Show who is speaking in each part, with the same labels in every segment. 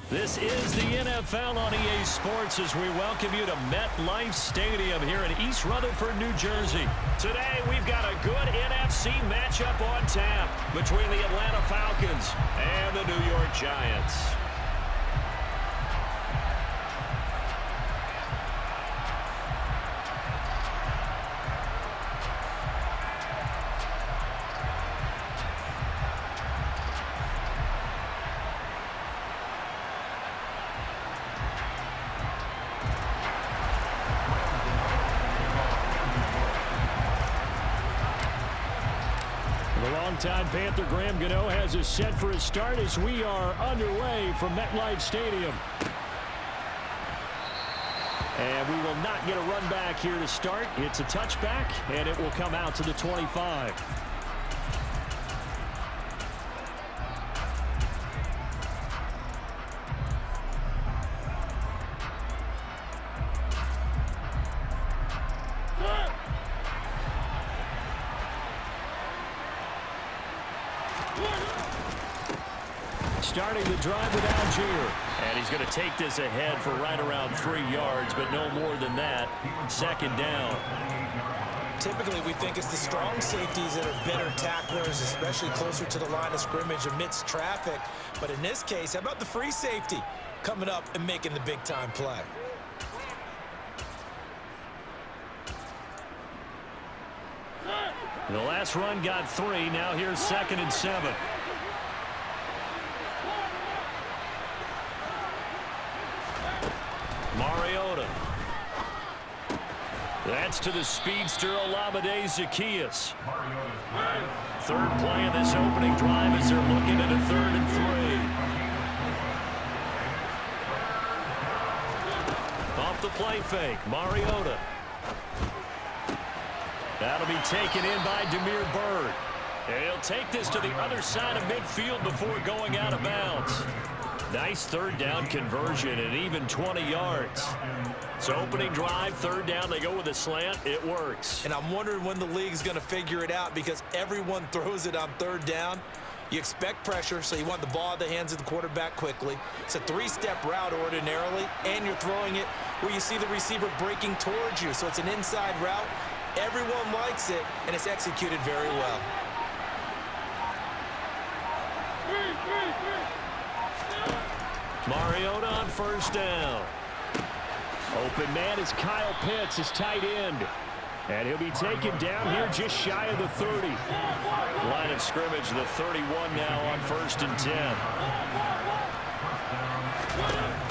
Speaker 1: This is the NFL on EA Sports as we welcome you to MetLife Stadium here in East Rutherford, New Jersey. Today, we've got a good NFC matchup on tap between the Atlanta Falcons and the New York Giants. Longtime Panther Graham Gano has us set for a start as we are underway from MetLife Stadium. And we will not get a run back here to start. It's a touchback, and it will come out to the 25. Starting the drive with Algier. And he's going to take this ahead for right around 3 yards, but no more than that. Second down.
Speaker 2: Typically, we think it's the strong safeties that are better tacklers, especially closer to the line of scrimmage amidst traffic. But in this case, how about the free safety coming up and making the big-time play?
Speaker 1: The last run got 3. Now here's 2nd and 7. Mariota. That's to the speedster Olamide Zaccheaus. Third play of this opening drive as they're looking at a 3rd and 3. Off the play fake, Mariota. That'll be taken in by Damiere Byrd. And he'll take this to the other side of midfield before going out of bounds. Nice third down conversion and even 20 yards. So opening drive, third down, they go with a slant. It works.
Speaker 2: And I'm wondering when the league's going to figure it out because everyone throws it on third down. You expect pressure, so you want the ball in the hands of the quarterback quickly. It's a 3-step route ordinarily, and you're throwing it where you see the receiver breaking towards you. So it's an inside route. Everyone likes it, and it's executed very well.
Speaker 1: Mariota on first down. Open man is Kyle Pitts, his tight end. And he'll be taken down here just shy of the 30. Line of scrimmage, the 31 now on 1st and 10.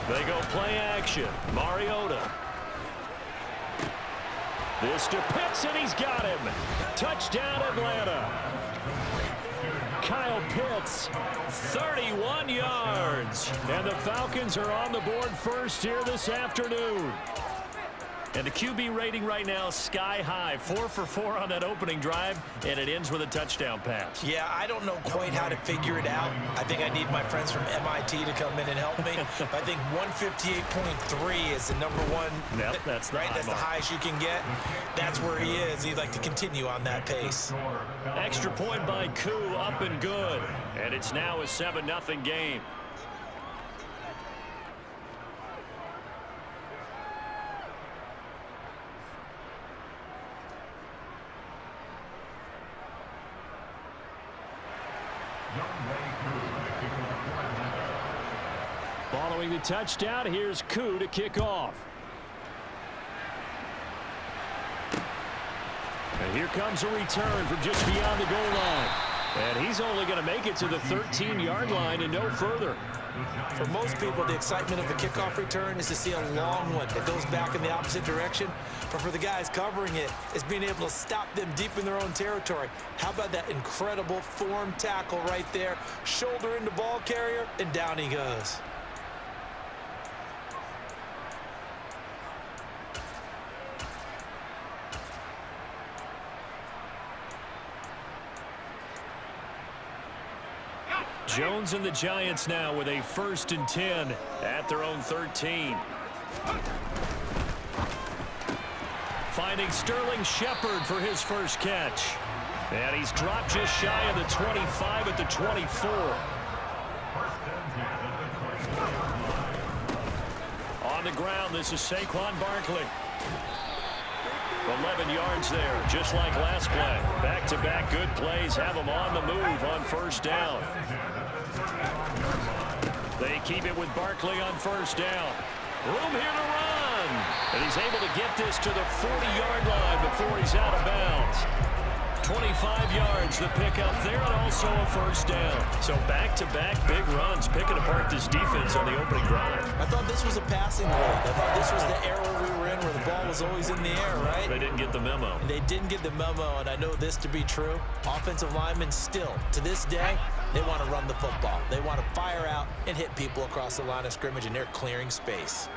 Speaker 1: They go play action. Mariota. This to Pitts, and he's got him. Touchdown, Atlanta. Kyle Pitts, 31 yards. And the Falcons are on the board first here this afternoon. And the QB rating right now, sky high. 4 for 4 on that opening drive, and it ends with a touchdown pass.
Speaker 2: Yeah, I don't know quite how to figure it out. I think I need my friends from MIT to come in and help me. I think 158.3 is the number one.
Speaker 1: Yep, that's the
Speaker 2: right. That's the highest you can get. That's where he is. He'd like to continue on that pace.
Speaker 1: Extra point by Koo, up and good. And it's now a 7-0 game. Following the touchdown, here's Koo to kick off. And here comes a return from just beyond the goal line. And he's only going to make it to the 13-yard line and no further.
Speaker 2: For most people, the excitement of the kickoff return is to see a long one that goes back in the opposite direction. But for the guys covering it, it's being able to stop them deep in their own territory. How about that incredible form tackle right there? Shoulder into ball carrier, and down he goes.
Speaker 1: Jones and the Giants now with a 1st and 10 at their own 13. Finding Sterling Shepard for his first catch. And he's dropped just shy of the 25 at the 24. the ground. This is Saquon Barkley. 11 yards there, just like last play. Back-to-back good plays have them on the move on first down. They keep it with Barkley on first down. Room here to run. And he's able to get this to the 40-yard line before he's out of bounds. 25 yards, the pickup there, and also a first down. So back-to-back big runs, picking apart this defense on the opening drive.
Speaker 2: I thought this was a passing league. I thought this was the era we were in where the ball was always in the air, right?
Speaker 1: They didn't get the memo.
Speaker 2: They didn't get the memo, and I know this to be true. Offensive linemen still, to this day, they want to run the football. They want to fire out and hit people across the line of scrimmage, and they're clearing space.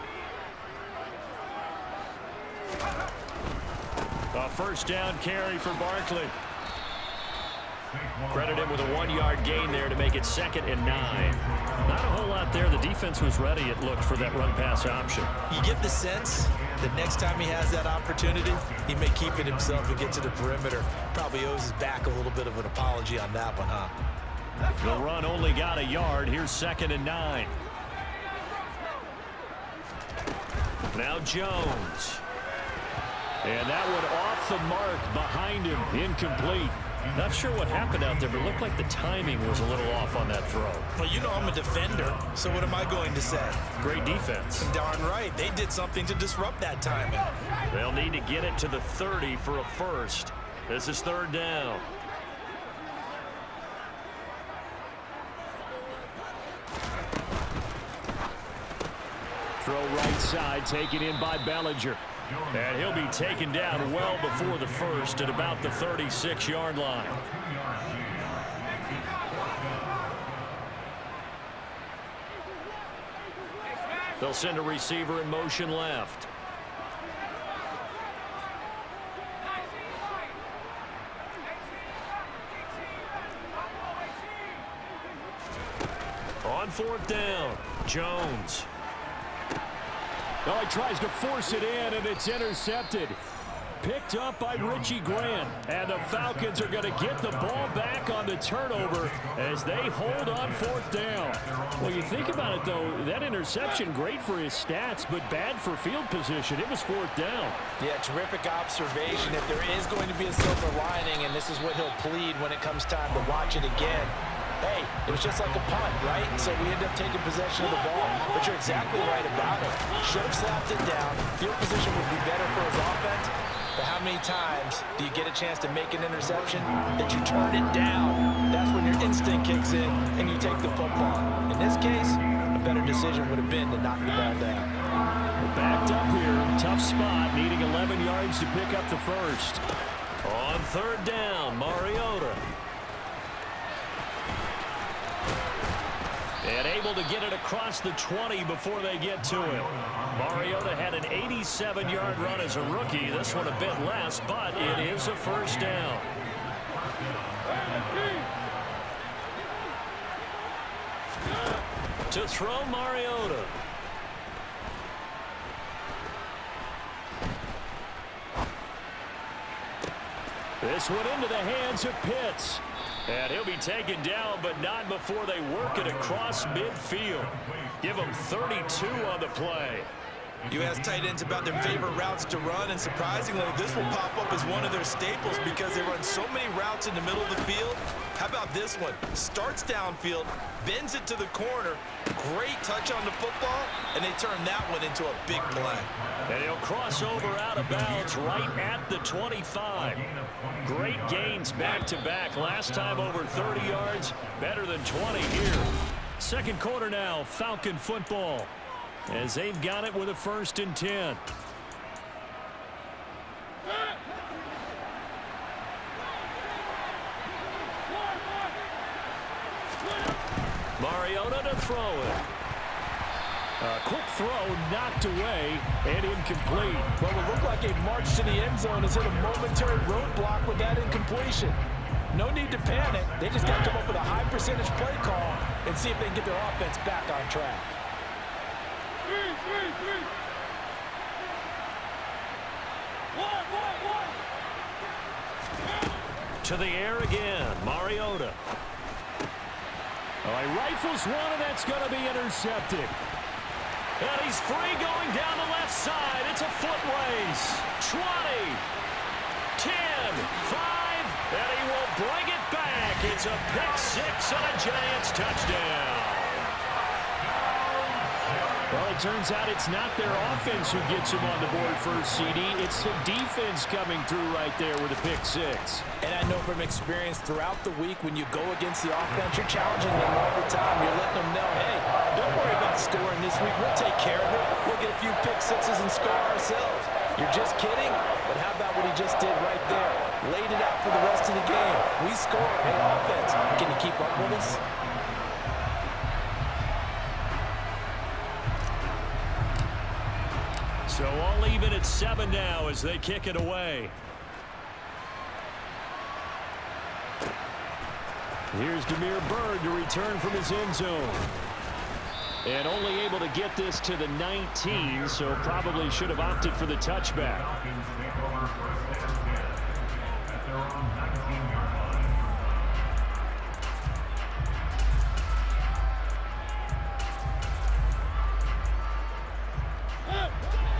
Speaker 1: A first down carry for Barkley. Credit him with a 1-yard gain there to make it 2nd and 9. Not a whole lot there. The defense was ready, it looked, for that run-pass option.
Speaker 2: You get the sense that next time he has that opportunity, he may keep it himself and get to the perimeter. Probably owes his back a little bit of an apology on that one, huh?
Speaker 1: The run only got a yard. Here's 2nd and 9. Now Jones. And that one off the mark behind him, incomplete. Not sure what happened out there, but it looked like the timing was a little off on that throw.
Speaker 2: Well, you know I'm a defender, so what am I going to say?
Speaker 1: Great defense.
Speaker 2: Darn right. They did something to disrupt that timing.
Speaker 1: They'll need to get it to the 30 for a first. This is 3rd down. Throw right side, taken in by Bellinger. And he'll be taken down well before the first at about the 36-yard line. They'll send a receiver in motion left. On 4th down, Jones. Oh, he tries to force it in, and it's intercepted. Picked up by Richie Grant. And the Falcons are going to get the ball back on the turnover as they hold on 4th down. Well, you think about it, though, that interception, great for his stats, but bad for field position. It was 4th down.
Speaker 3: Yeah, terrific observation. If there is going to be a silver lining, and this is what he'll plead when it comes time to watch it again, hey, it was just like a punt, right? So we end up taking possession of the ball. But you're exactly right about it. Should have slapped it down. Field position would be better for his offense. But how many times do you get a chance to make an interception that you turn it down? That's when your instinct kicks in and you take the football. In this case, a better decision would have been to knock the ball down.
Speaker 1: We're backed up here. Tough spot, needing 11 yards to pick up the first. On 3rd down, Mariota. And able to get it across the 20 before they get to it. Mariota had an 87-yard run as a rookie. This one a bit less, but it is a first down. To throw, Mariota. This one into the hands of Pitts. And he'll be taken down, but not before they work it across midfield. Give him 32 on the play.
Speaker 2: You ask tight ends about their favorite routes to run, and surprisingly, this will pop up as one of their staples because they run so many routes in the middle of the field. How about this one? Starts downfield, bends it to the corner, great touch on the football, and they turn that one into a big play.
Speaker 1: And he'll cross over out of bounds right at the 25. Great gains back-to-back. Last time over 30 yards, better than 20 here. Second quarter now, Falcon football, as they've got it with a 1st and 10. Mariota to throw it. A quick throw knocked away and incomplete.
Speaker 3: Well, it looked like a march to the end zone has hit a momentary roadblock with that incompletion. No need to panic. They just got to come up with a high percentage play call and see if they can get their offense back on track.
Speaker 1: To the air again, Mariota. Oh, he rifles one, and that's going to be intercepted. And he's free going down the left side. It's a foot race. 20, 10, 5, and he will bring it back. It's a pick six and a Giants touchdown. Well, it turns out it's not their offense who gets him on the board first, CD. It's the defense coming through right there with a pick six.
Speaker 3: And I know from experience throughout the week when you go against the offense, you're challenging them all the time. You're letting them know, hey, don't worry about scoring this week. We'll take care of it. We'll get a few pick sixes and score ourselves. You're just kidding? But how about what he just did right there? Laid it out for the rest of the game. We scored. Hey, offense, can you keep up with us?
Speaker 1: So all even at 7 now as they kick it away. Here's Demir Byrd to return from his end zone. And only able to get this to the 19, so probably should have opted for the touchback.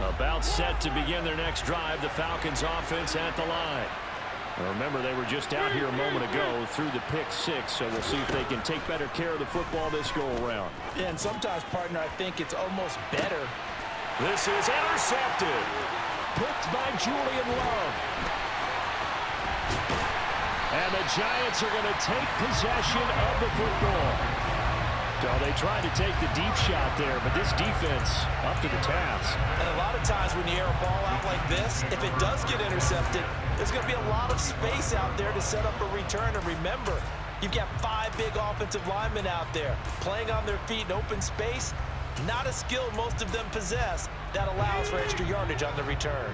Speaker 1: About set to begin their next drive, the Falcons offense at the line. Well, remember, they were just out here a moment ago through the pick six, so we'll see if they can take better care of the football this go-around.
Speaker 3: Yeah, and sometimes, partner, I think it's almost better.
Speaker 1: This is intercepted. Picked by Julian Love. And the Giants are going to take possession of the football. So they tried to take the deep shot there, but this defense up to the task.
Speaker 3: And a lot of times when you air a ball out like this, if it does get intercepted, there's going to be a lot of space out there to set up a return. And remember, you've got 5 big offensive linemen out there playing on their feet in open space. Not a skill most of them possess that allows for extra yardage on the return.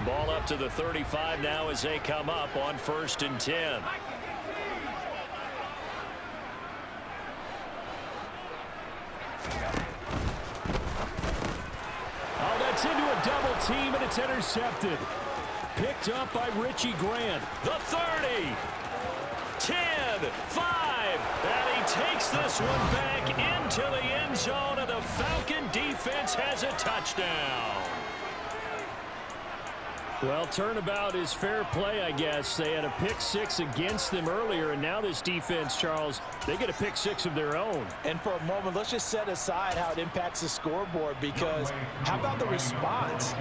Speaker 1: Ball up to the 35 now as they come up on 1st and 10. Oh, that's into a double team, and it's intercepted. Picked up by Richie Grant. The 30, 10, 5, and he takes this one back into the end zone, and the Falcon defense has a touchdown. Well, turnabout is fair play, I guess. They had a pick six against them earlier, and now this defense, Charles, they get a pick six of their own.
Speaker 3: And for a moment, let's just set aside how it impacts the scoreboard, because how about the response?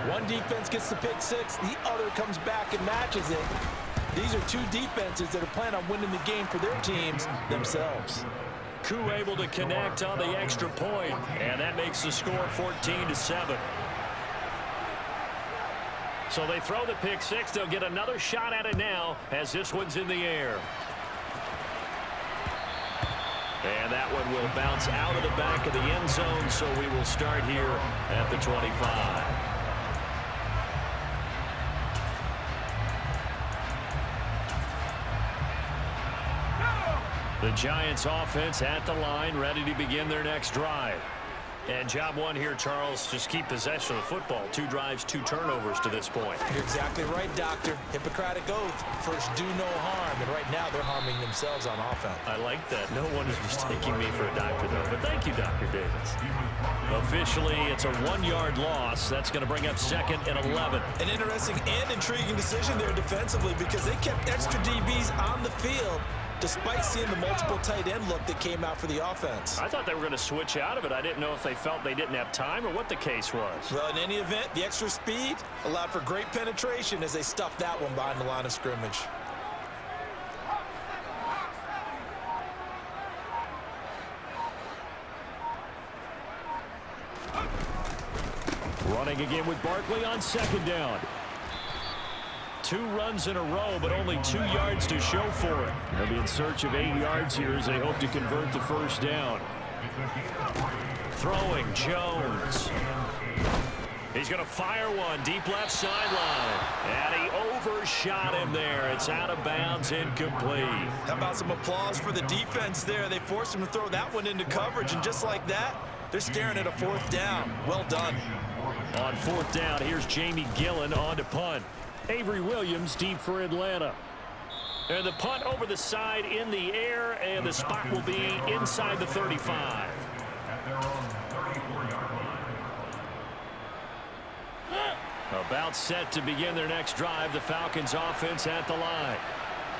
Speaker 3: One defense gets the pick six, the other comes back and matches it. These are two defenses that are planning on winning the game for their teams themselves.
Speaker 1: Koo able to connect on the extra point, and that makes the score 14-7. So they throw the pick six. They'll get another shot at it now as this one's in the air. And that one will bounce out of the back of the end zone, so we will start here at the 25. The Giants offense at the line, ready to begin their next drive. And job one here, Charles, just keep possession of the football. 2 drives, 2 turnovers to this point.
Speaker 3: You're exactly right, Doctor. Hippocratic oath. First, do no harm. And right now, they're harming themselves on offense.
Speaker 1: I like that. No one is mistaking me for a doctor, though. But thank you, Dr. Davis. Officially, it's a 1-yard loss. That's going to bring up 2nd and 11.
Speaker 2: An interesting and intriguing decision there defensively, because they kept extra DBs on the field despite seeing the multiple tight end look that came out for the offense.
Speaker 1: I thought they were going to switch out of it. I didn't know if they felt they didn't have time or what the case was.
Speaker 2: Well, in any event, the extra speed allowed for great penetration as they stuffed that one behind the line of scrimmage.
Speaker 1: Running again with Barkley on 2nd down. 2 runs in a row, but only 2 yards to show for it. They'll be in search of 8 yards here as they hope to convert the 1st down. Throwing, Jones. He's going to fire one deep left sideline. And he overshot him there. It's out of bounds, incomplete.
Speaker 2: How about some applause for the defense there? They forced him to throw that one into coverage, and just like that, they're staring at a 4th down. Well done.
Speaker 1: On 4th down, here's Jamie Gillen on to punt. Avery Williams deep for Atlanta. And the punt over the side in the air, and the spot will be inside the 35. About set to begin their next drive. The Falcons offense at the line.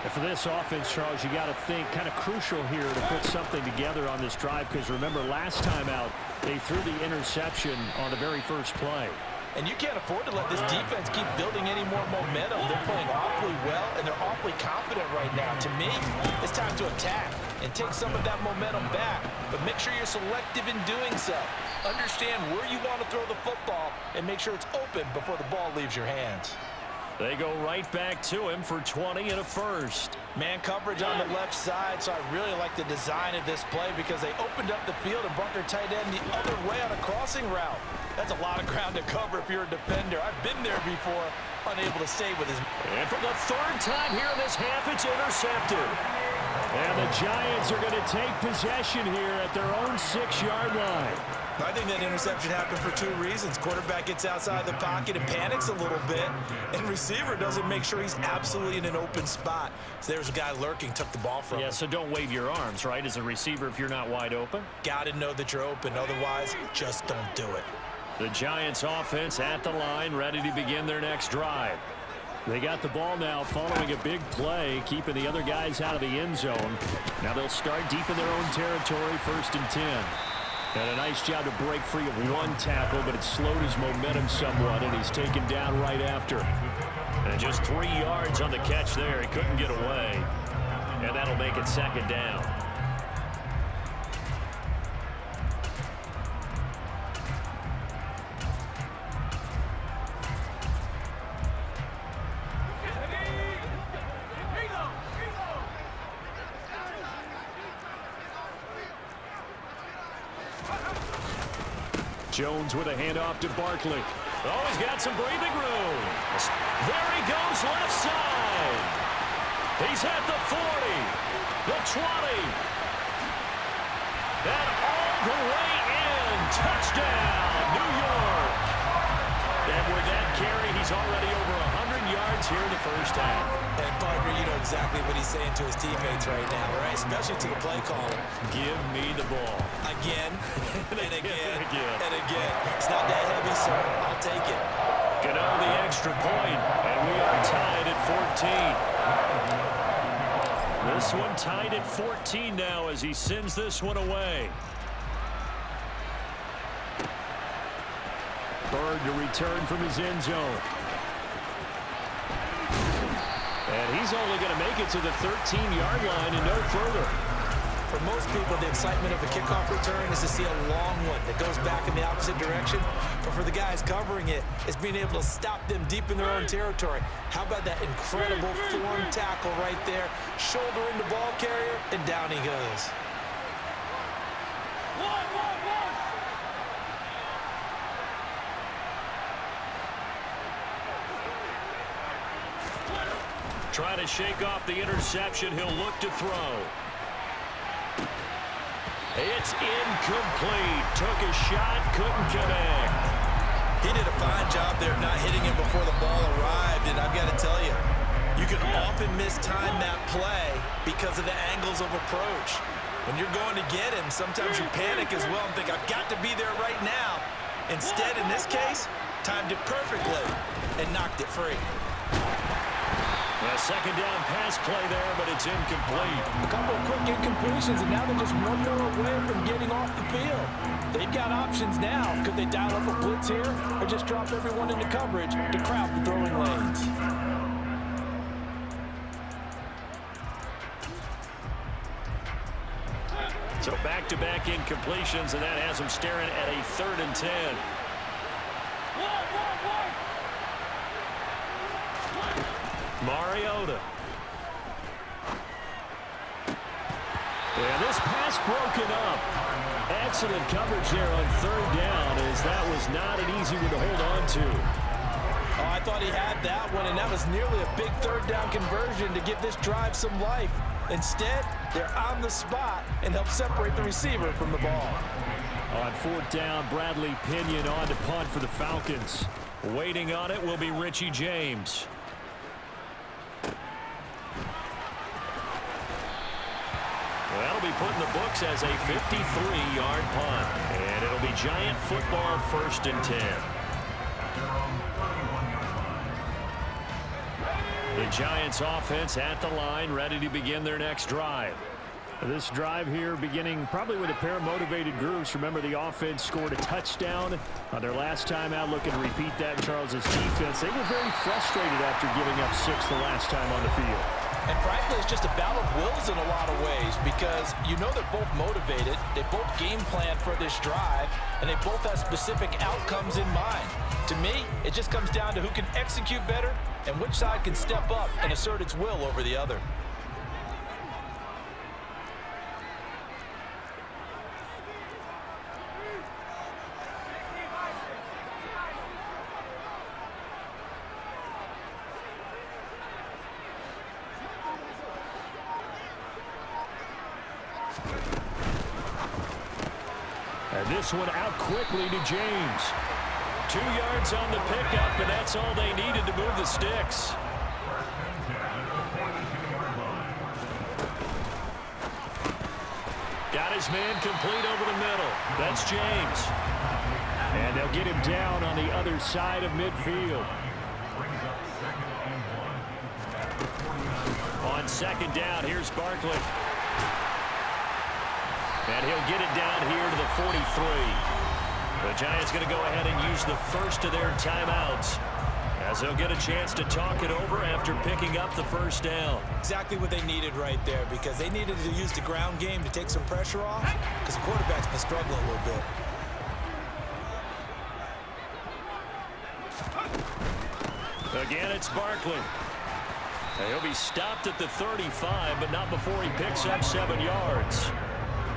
Speaker 4: And for this offense, Charles, you got to think kind of crucial here to put something together on this drive, because remember last time out they threw the interception on the very first play.
Speaker 3: And you can't afford to let this defense keep building any more momentum. They're playing awfully well, and they're awfully confident right now. To me, it's time to attack and take some of that momentum back, but make sure you're selective in doing so. Understand where you want to throw the football and make sure it's open before the ball leaves your hands.
Speaker 1: They go right back to him for 20 and a first.
Speaker 3: Man coverage on the left side, so I really like the design of this play because they opened up the field and brought their tight end the other way on a crossing route. That's a lot of ground to cover if you're a defender. I've been there before, unable to stay with his...
Speaker 1: And for the third time here in this half, it's intercepted. And the Giants are going to take possession here at their own 6-yard line.
Speaker 2: I think that interception happened for 2 reasons. Quarterback gets outside the pocket and panics a little bit, and receiver doesn't make sure he's absolutely in an open spot. So there's a guy lurking, took the ball from him.
Speaker 1: Yeah, so don't wave your arms, right, as a receiver if you're not wide open.
Speaker 2: Got to know that you're open. Otherwise, just don't do it.
Speaker 1: The Giants offense at the line, ready to begin their next drive. They got the ball now following a big play, keeping the other guys out of the end zone. Now they'll start deep in their own territory, 1st and 10. And a nice job to break free of 1 tackle, but it slowed his momentum somewhat, and he's taken down right after. And just 3 yards on the catch there. He couldn't get away. And that'll make it 2nd down. Jones with a handoff to Barkley. Oh, he's got some breathing room. There he goes, left side. He's at the 40, the 20, and all the way in. Touchdown, New York. And with that carry, he's already over 100 yards here in the first half.
Speaker 2: And, partner, you know exactly what he's saying to his teammates right now, right? Especially to the play caller.
Speaker 1: Give me the ball.
Speaker 2: Again, and again, and again. It's not that heavy, sir. I'll take it.
Speaker 1: Gano the extra point, and we are tied at 14. This one tied at 14 now as he sends this one away. Bird to return from his end zone. And he's only going to make it to the 13-yard line and no further.
Speaker 2: For most people, the excitement of a kickoff return is to see a long one that goes back in the opposite direction. But for the guys covering it, it's being able to stop them deep in their own territory. How about that incredible form tackle right there? Shoulder in the ball carrier, and down he goes.
Speaker 1: Trying to shake off the interception. He'll look to throw. It's incomplete. Took a shot, couldn't connect.
Speaker 2: He did a fine job there of not hitting him before the ball arrived, and I've got to tell you, you can often mistime that play because of the angles of approach. When you're going to get him, sometimes you panic as well and think, I've got to be there right now. Instead, in this case, timed it perfectly and knocked it free.
Speaker 1: A 2nd down pass play there, but it's incomplete.
Speaker 3: A couple of quick incompletions, and now they're just 1 more away from getting off the field. They've got options now. Could they dial up a blitz here or just drop everyone into coverage to crowd the throwing lanes?
Speaker 1: So back-to-back incompletions, and that has him staring at a 3rd and 10. Mariota. And this pass broken up. Excellent coverage there on 3rd down, as that was not an easy one to hold on to.
Speaker 3: Oh, I thought he had that one, and that was nearly a big 3rd down conversion to give this drive some life. Instead, they're on the spot and help separate the receiver from the ball.
Speaker 1: On 4th down, Bradley Pinion on to punt for the Falcons. Waiting on it will be Richie James. Well, that'll be put in the books as a 53-yard punt. And it'll be Giant football, 1st and 10. The Giants offense at the line, ready to begin their next drive.
Speaker 4: This drive here beginning probably with a pair of motivated groups. Remember, the offense scored a touchdown on their last time out. Looking to repeat that in Charles's defense. They were very frustrated after giving up 6 the last time on the field.
Speaker 3: And frankly, it's just a battle of wills in a lot of ways because you know they're both motivated. They both game plan for this drive, and they both have specific outcomes in mind. To me, it just comes down to who can execute better and which side can step up and assert its will over the other.
Speaker 1: And this one out quickly to James. 2 yards on the pickup, and that's all they needed to move the sticks. Got his man complete over the middle. That's James.
Speaker 4: And they'll get him down on the other side of midfield.
Speaker 1: On second down, here's Barkley. And he'll get it down here to the 43. The Giants going to go ahead and use the first of their timeouts as they'll get a chance to talk it over after picking up the first down.
Speaker 2: Exactly what they needed right there because they needed to use the ground game to take some pressure off because the quarterback's been struggling a little bit.
Speaker 1: Again, it's Barkley. He'll be stopped at the 35, but not before he picks up 7 yards.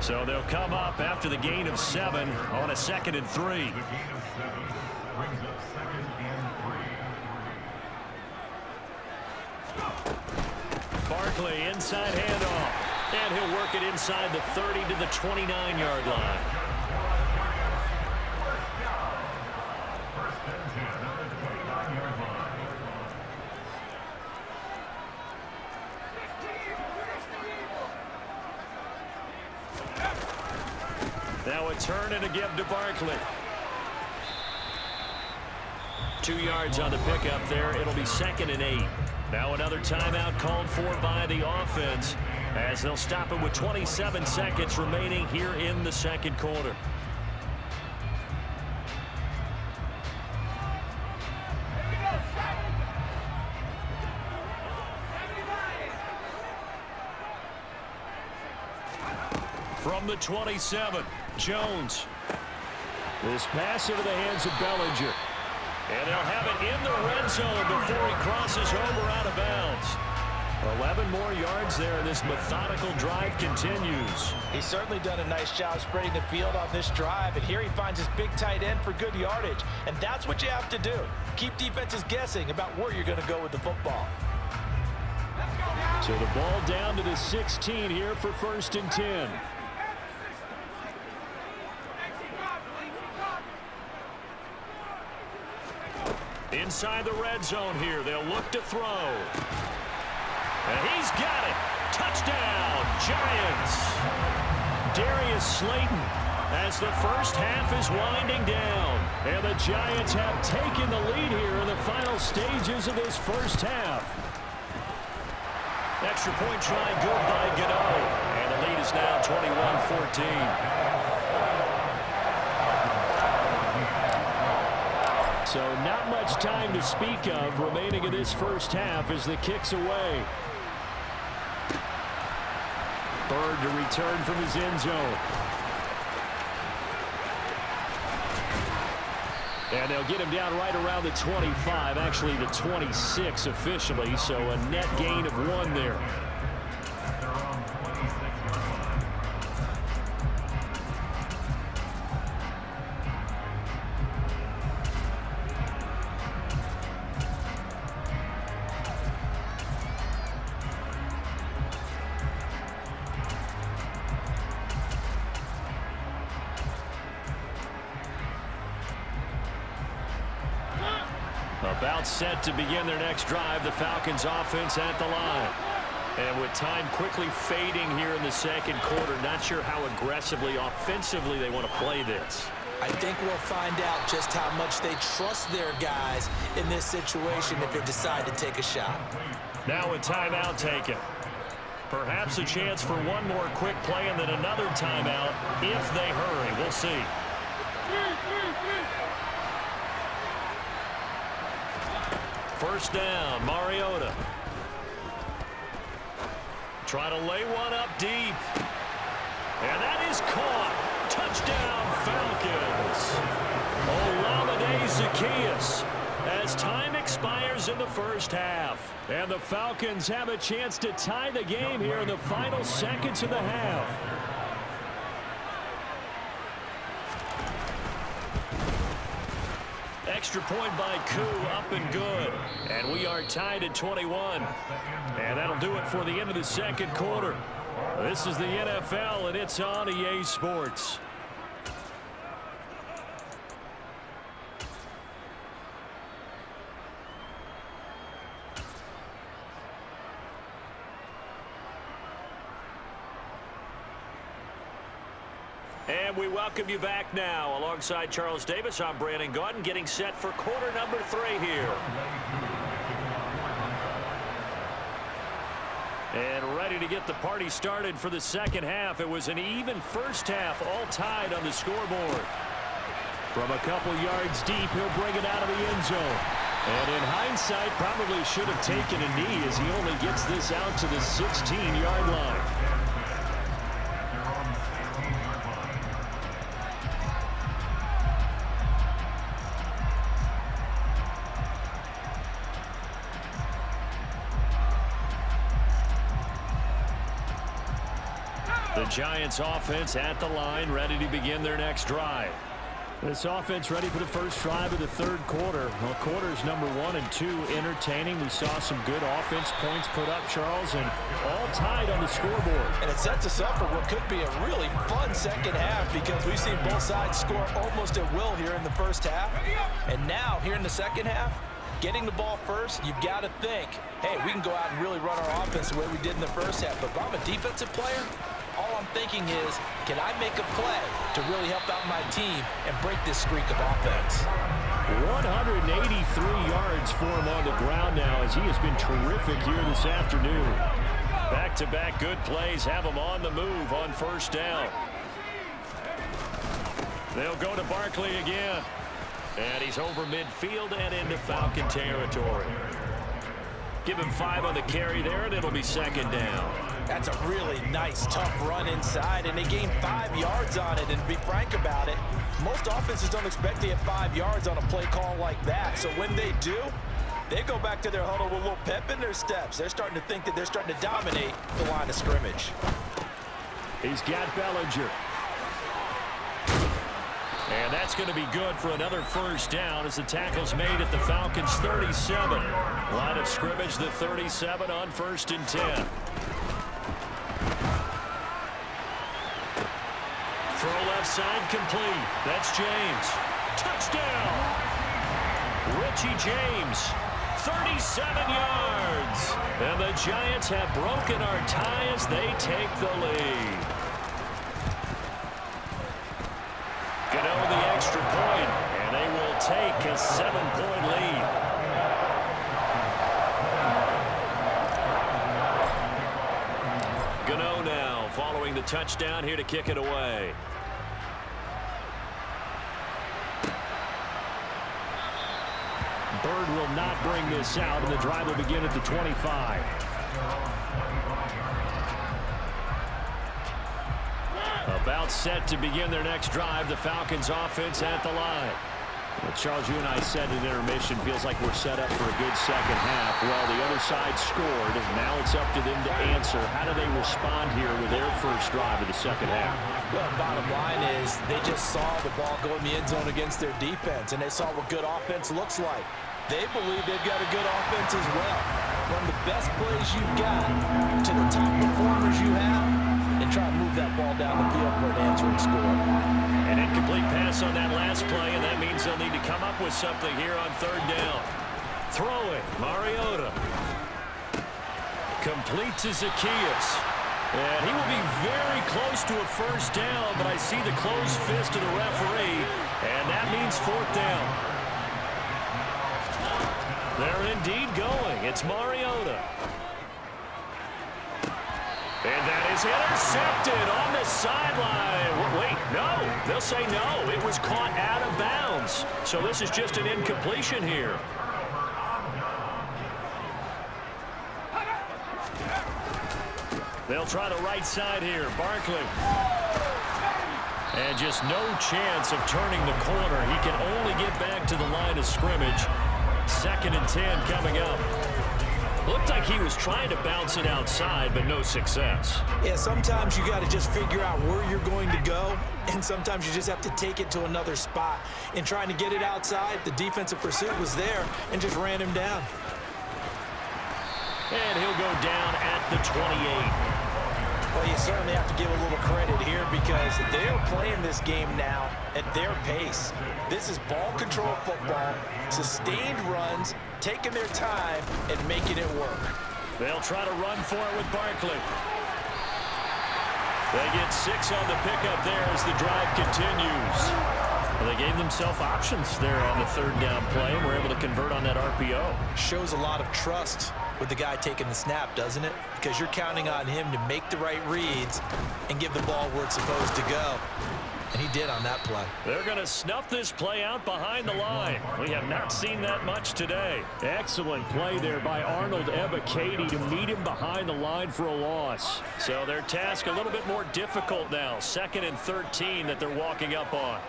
Speaker 1: So they'll come up after the gain of 7 on a 2nd and 3. Barkley inside handoff. And he'll work it inside the 30 to the 29-yard line. Now a turn and a give to Barkley. 2 yards on the pickup there. It'll be 2nd and 8. Now another timeout called for by the offense as they'll stop it with 27 seconds remaining here in the second quarter. From the 27, Jones.
Speaker 4: This pass into the hands of Bellinger.
Speaker 1: And they'll have it in the red zone before he crosses over out of bounds. 11 more yards there, and this methodical drive continues.
Speaker 3: He's certainly done a nice job spreading the field on this drive, and here he finds his big tight end for good yardage. And that's what you have to do. Keep defenses guessing about where you're going to go with the football.
Speaker 4: So the ball down to the 16 here for 1st and 10.
Speaker 1: Inside the red zone here, they'll look to throw. And he's got it. Touchdown, Giants. Darius Slayton as the first half is winding down. And the Giants have taken the lead here in the final stages of this first half. Extra point try good by Gano. And the lead is now 21-14.
Speaker 4: So not much time to speak of remaining in this first half as the kick's away. Bird to return from his end zone. And they'll get him down right around the 25, actually the 26 officially, so a net gain of 1 there. About set to begin their next drive, the Falcons offense at the line. And with time quickly fading here in the second quarter, not sure how aggressively, offensively they want to play this.
Speaker 2: I think we'll find out just how much they trust their guys in this situation if they decide to take a shot.
Speaker 1: Now a timeout taken. Perhaps a chance for one more quick play and then another timeout if they hurry. We'll see. First down, Mariota. Try to lay one up deep. And that is caught. Touchdown, Falcons. Olamide Zaccheaus as time expires in the first half. And the Falcons have a chance to tie the game here in the final seconds of the half. Extra point by Koo, up and good. And we are tied at 21. And that'll do it for the end of the second quarter. This is the NFL, and it's on EA Sports. And we welcome you back now. Alongside Charles Davis, I'm Brandon Gaudin, getting set for quarter number 3 here. And ready to get the party started for the second half. It was an even first half, all tied on the scoreboard. From a couple yards deep, he'll bring it out of the end zone. And in hindsight, probably should have taken a knee as he only gets this out to the 16-yard line. The Giants offense at the line, ready to begin their next drive. This offense ready for the first drive of the third quarter. Well, quarters number 1 and 2 entertaining. We saw some good offense points put up, Charles, and all tied on the scoreboard.
Speaker 3: And it sets us up for what could be a really fun second half because we've seen both sides score almost at will here in the first half. And now, here in the second half, getting the ball first, you've got to think, hey, we can go out and really run our offense the way we did in the first half. But if I'm a defensive player, all I'm thinking is, can I make a play to really help out my team and break this streak of offense?
Speaker 4: 183 yards for him on the ground now as he has been terrific here this afternoon.
Speaker 1: Back-to-back good plays have him on the move on first down. They'll go to Barkley again. And he's over midfield and into Falcon territory. Give him 5 on the carry there, and it'll be second down.
Speaker 3: That's a really nice, tough run inside, and they gained 5 yards on it. And to be frank about it, most offenses don't expect to get 5 yards on a play call like that. So when they do, they go back to their huddle with a little pep in their steps. They're starting to think that they're starting to dominate the line of scrimmage.
Speaker 4: He's got Bellinger.
Speaker 1: And that's going to be good for another first down as the tackle's made at the Falcons' 37. Line of scrimmage, the 37 on 1st and 10. Throw left side complete. That's James. Touchdown! Richie James, 37 yards. And the Giants have broken our tie as they take the lead. Gano the extra point, and they will take a 7-point lead. Gano now following the touchdown here to kick it away.
Speaker 4: Bird will not bring this out, and the drive will begin at the 25. About set to begin their next drive. The Falcons offense at the line. Well, Charles, you and I said at intermission, feels like we're set up for a good second half. Well, the other side scored, and now it's up to them to answer. How do they respond here with their first drive of the second half?
Speaker 3: Well, bottom line is they just saw the ball go in the end zone against their defense, and they saw what good offense looks like. They believe they've got a good offense as well. Run the best plays you've got to the top performers you have, and try to move that ball down the field for an answering score.
Speaker 1: An incomplete pass on that last play, and that means they'll need to come up with something here on third down. Throwing, Mariota. Complete to Zaccheaus. And he will be very close to a first down, but I see the closed fist of the referee, and that means fourth down. They're indeed going. It's Mariota. And that is intercepted on the sideline. Wait, no. They'll say no. It was caught out of bounds. So this is just an incompletion here. They'll try the right side here. Barkley. And just no chance of turning the corner. He can only get back to the line of scrimmage. 2nd and 10 coming up. Looked like he was trying to bounce it outside, but no success.
Speaker 2: Yeah, sometimes you got to just figure out where you're going to go, and sometimes you just have to take it to another spot. In trying to get it outside, the defensive pursuit was there and just ran him down.
Speaker 1: And he'll go down at the 28.
Speaker 3: Well, you certainly have to give a little credit here because they're playing this game now at their pace. This is ball control football, sustained runs, taking their time and making it work.
Speaker 1: They'll try to run for it with Barkley. They get 6 on the pickup there as the drive continues. Well, they gave themselves options there on the 3rd down play and were able to convert on that RPO.
Speaker 2: Shows a lot of trust with the guy taking the snap, doesn't it? Because you're counting on him to make the right reads and give the ball where it's supposed to go. And he did on that play.
Speaker 1: They're going to snuff this play out behind the line. We have not seen that much today.
Speaker 4: Excellent play there by Arnold Ebiketie to meet him behind the line for a loss.
Speaker 1: So their task a little bit more difficult now. 2nd and 13 that they're walking up on.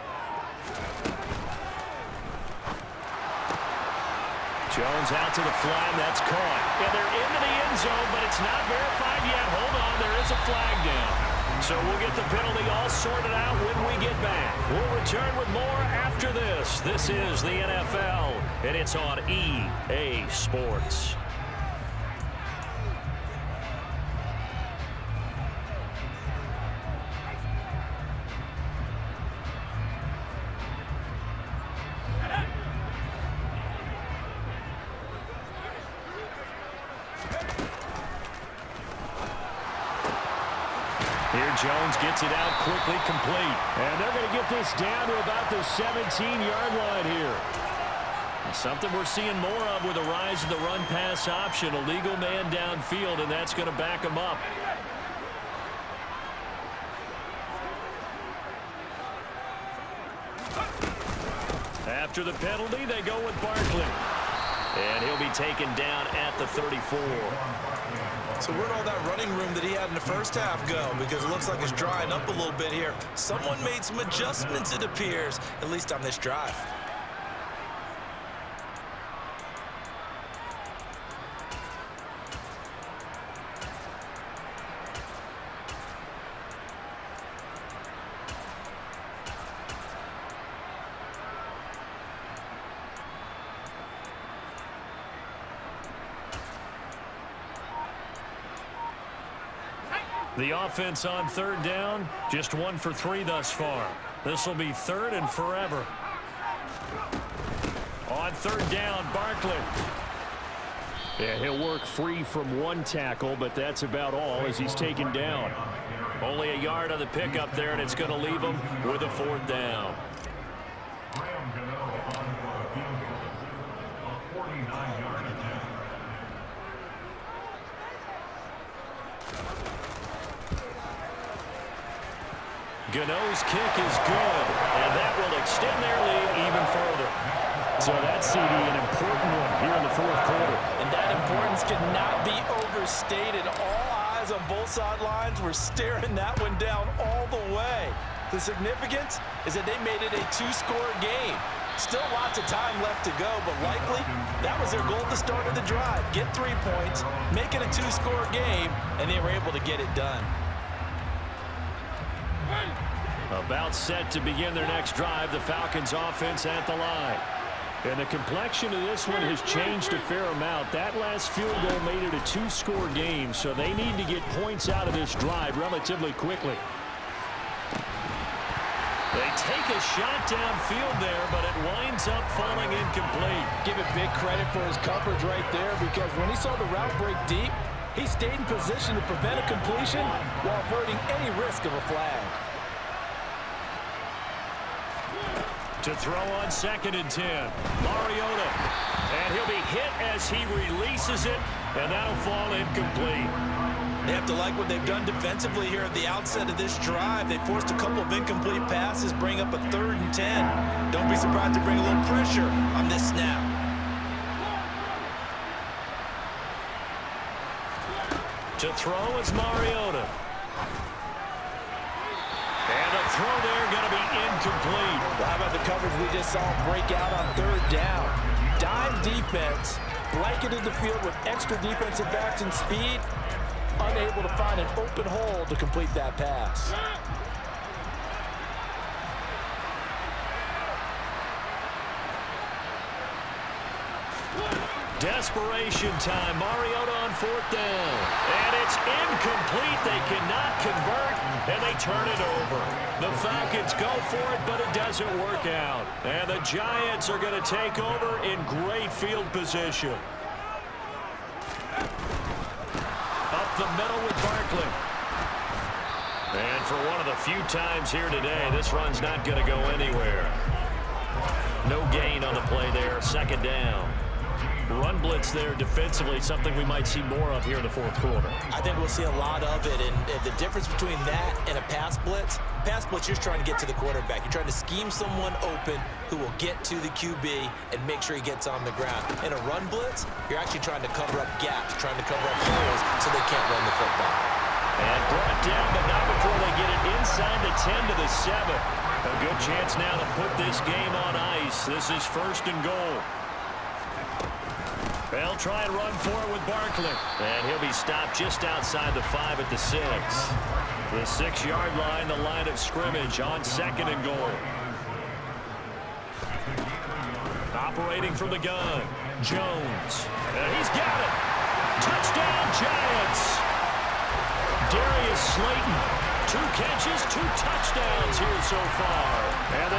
Speaker 1: Jones out to the flat. That's caught. Yeah, they're into the end zone, but it's not verified yet. Hold on. There is a flag down. So we'll get the penalty all sorted out when we get back. We'll return with more after this. This is the NFL, and it's on EA Sports. Here Jones gets it out quickly, complete.
Speaker 4: And they're going to get this down to about the 17-yard line here.
Speaker 1: Something we're seeing more of with the rise of the run-pass option. A legal man downfield, and that's going to back him up. After the penalty, they go with Barkley. And he'll be taken down at the 34.
Speaker 2: So where'd all that running room that he had in the first half go? Because it looks like it's drying up a little bit here. Someone made some adjustments, it appears, at least on this drive.
Speaker 1: The offense on 3rd down, just 1 for 3 thus far. This will be 3rd and forever. On 3rd down, Barkley.
Speaker 4: Yeah, he'll work free from 1 tackle, but that's about all as he's taken down.
Speaker 1: Only a yard on the pickup there, and it's going to leave him with a 4th down. Gano's kick is good, and that will extend their lead even further.
Speaker 4: So that's, CD, an important one here in the 4th quarter.
Speaker 3: And that importance cannot be overstated. All eyes on both sidelines were staring that one down all the way. The significance is that they made it a 2-score game. Still lots of time left to go, but likely that was their goal at the start of the drive. Get 3 points, make it a 2-score game, and they were able to get it done.
Speaker 1: About set to begin their next drive, the Falcons offense at the line.
Speaker 4: And the complexion of this one has changed a fair amount. That last field goal made it a 2-score game, so they need to get points out of this drive relatively quickly.
Speaker 1: They take a shot downfield there, but it winds up falling incomplete.
Speaker 3: Give it big credit for his coverage right there, because when he saw the route break deep, he stayed in position to prevent a completion while avoiding any risk of a flag.
Speaker 1: To throw on 2nd and 10. Mariota. And he'll be hit as he releases it, and that'll fall incomplete.
Speaker 2: They have to like what they've done defensively here at the outset of this drive. They forced a couple of incomplete passes, bring up a 3rd and 10. Don't be surprised to bring a little pressure on this snap.
Speaker 1: To throw is Mariota. And the throw there going to be incomplete.
Speaker 3: Well, how about the coverage we just saw break out on 3rd down? Dime defense, blanketed the field with extra defensive backs and speed, unable to find an open hole to complete that pass.
Speaker 1: Desperation time. Mariota on 4th down. And it's incomplete. They cannot convert, and they turn it over. The Falcons go for it, but it doesn't work out. And the Giants are going to take over in great field position. Up the middle with Barkley. And for one of the few times here today, this run's not going to go anywhere. No gain on the play there. 2nd down. Run blitz there defensively, something we might see more of here in the 4th quarter.
Speaker 2: I think we'll see a lot of it, and the difference between that and a pass blitz, you're trying to get to the quarterback. You're trying to scheme someone open who will get to the QB and make sure he gets on the ground. In a run blitz, you're actually trying to cover up gaps, trying to cover up holes so they can't run the football.
Speaker 1: And brought down, but not before they get it inside the 10 to the 7. A good chance now to put this game on ice. This is 1st and goal. They'll try and run for it with Barkley. And he'll be stopped just outside the 5 at the 6. The 6-yard line, the line of scrimmage on 2nd and goal. Operating from the gun, Jones. And he's got it. Touchdown, Giants. Darius Slayton. 2 catches, 2 touchdowns here so far. And